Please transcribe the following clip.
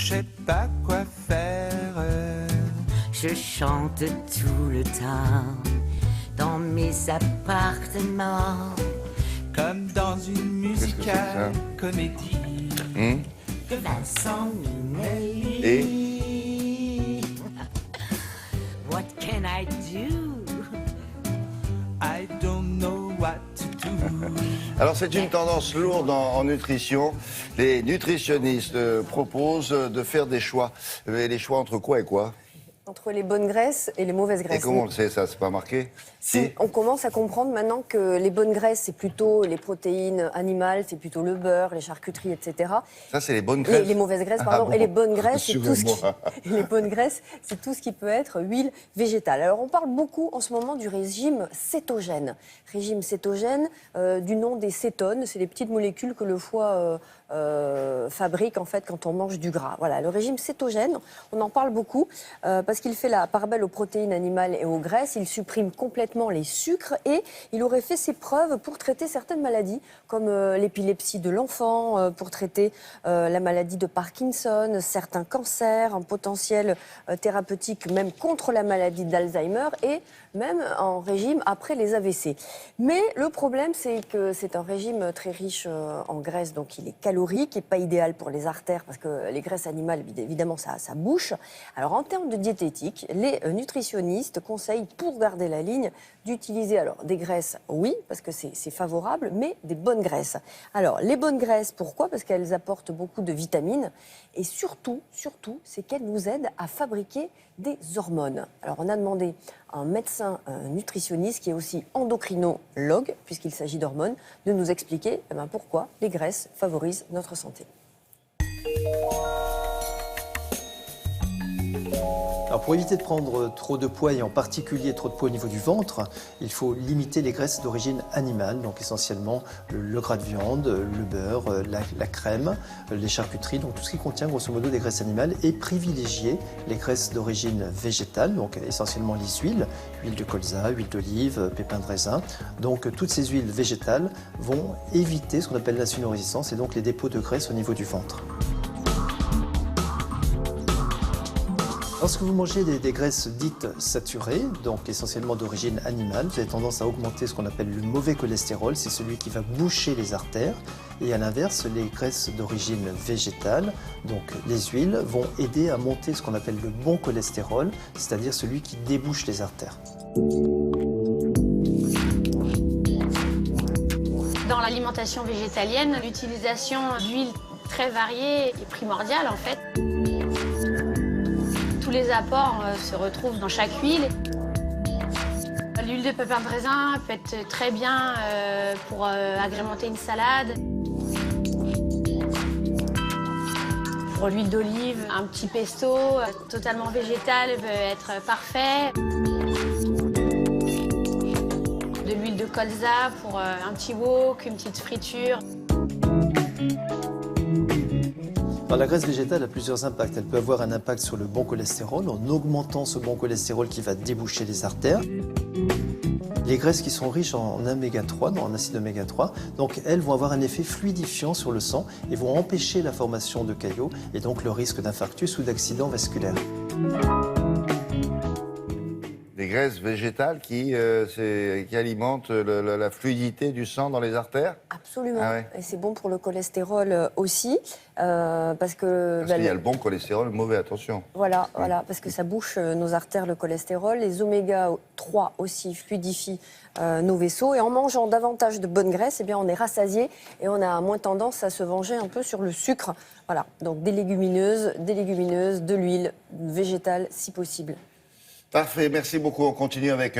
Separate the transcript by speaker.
Speaker 1: je sais pas quoi faire.
Speaker 2: Je chante tout le temps dans mes appartements.
Speaker 1: Comme dans une musicale comédie
Speaker 2: De Vincent Minnelli.
Speaker 3: Et
Speaker 2: What can I do?
Speaker 1: I don't know what to do.
Speaker 3: alors c'est une tendance lourde en nutrition. Les nutritionnistes proposent de faire des choix. Mais les choix entre quoi et quoi?
Speaker 4: Entre les bonnes graisses et les mauvaises
Speaker 3: Et
Speaker 4: graisses.
Speaker 3: comment on le sait, ça? C'est pas marqué?
Speaker 4: Si, on commence à comprendre maintenant que les bonnes graisses, c'est plutôt les protéines animales, c'est plutôt le beurre, les charcuteries, etc.
Speaker 3: Ça, c'est les bonnes graisses?
Speaker 4: Les mauvaises graisses,
Speaker 3: Ah
Speaker 4: pardon.
Speaker 3: bon.
Speaker 4: Et les bonnes graisses, c'est tout ce qui...
Speaker 3: Rassurez-moi.
Speaker 4: les bonnes graisses, c'est tout ce qui peut être huile végétale. Alors, on parle beaucoup en ce moment du régime cétogène. Régime cétogène, du nom des cétones, c'est les petites molécules que le foie fabrique en fait quand on mange du gras. Voilà, le régime cétogène, on en parle beaucoup parce qu'il fait la part belle aux protéines animales et aux graisses. Il supprime complètement les sucres et il aurait fait ses preuves pour traiter certaines maladies comme l'épilepsie de l'enfant, pour traiter la maladie de Parkinson, certains cancers, un potentiel thérapeutique même contre la maladie d'Alzheimer et même en régime après les AVC. Mais le problème, c'est que c'est un régime très riche en graisses, donc il est calorique et pas idéal pour les artères parce que les graisses animales, évidemment, ça bouche. Alors en termes de diététique, les nutritionnistes conseillent, pour garder la ligne, d'utiliser alors des graisses, oui, parce que c'est favorable, mais des bonnes graisses. Alors les bonnes graisses, pourquoi? Parce qu'elles apportent beaucoup de vitamines et surtout, c'est qu'elles nous aident à fabriquer des hormones. Alors on a demandé à un médecin nutritionniste qui est aussi endocrinologue, puisqu'il s'agit d'hormones, de nous expliquer pourquoi les graisses favorisent notre santé.
Speaker 5: Alors pour éviter de prendre trop de poids et en particulier trop de poids au niveau du ventre, il faut limiter les graisses d'origine animale, donc essentiellement le gras de viande, le beurre, la crème, les charcuteries, donc tout ce qui contient grosso modo des graisses animales et privilégier les graisses d'origine végétale, donc essentiellement les huiles, huile de colza, huile d'olive, pépins de raisin. Donc toutes ces huiles végétales vont éviter ce qu'on appelle l'insulinorésistance et donc les dépôts de graisse au niveau du ventre. Lorsque vous mangez des graisses dites saturées, donc essentiellement d'origine animale, vous avez tendance à augmenter ce qu'on appelle le mauvais cholestérol, c'est celui qui va boucher les artères. Et à l'inverse, les graisses d'origine végétale, donc les huiles, vont aider à monter ce qu'on appelle le bon cholestérol, c'est-à-dire celui qui débouche les artères.
Speaker 6: Dans l'alimentation végétalienne, l'utilisation d'huiles très variées est primordiale en fait. Tous les apports se retrouvent dans chaque huile. L'huile de pépins de raisin peut être très bien pour agrémenter une salade. Pour l'huile d'olive, un petit pesto totalement végétal peut être parfait. De l'huile de colza pour un petit wok, une petite friture.
Speaker 5: Alors, la graisse végétale a plusieurs impacts. Elle peut avoir un impact sur le bon cholestérol en augmentant ce bon cholestérol qui va déboucher les artères. Les graisses qui sont riches en oméga 3, en acide oméga 3, donc elles vont avoir un effet fluidifiant sur le sang et vont empêcher la formation de caillots et donc le risque d'infarctus ou d'accident vasculaire.
Speaker 3: Des graisses végétales qui alimentent la fluidité du sang dans les artères?
Speaker 4: Absolument.
Speaker 3: Ah ouais.
Speaker 4: Et c'est bon pour le cholestérol aussi, parce que...
Speaker 3: Parce qu'il y a le bon cholestérol, le mauvais, attention.
Speaker 4: Voilà, parce que ça bouche nos artères, le cholestérol. Les oméga 3 aussi fluidifient nos vaisseaux. Et en mangeant davantage de bonnes graisses, eh bien, on est rassasié et on a moins tendance à se venger un peu sur le sucre. Voilà, donc des légumineuses, de l'huile végétale si possible.
Speaker 3: Parfait, merci beaucoup. On continue avec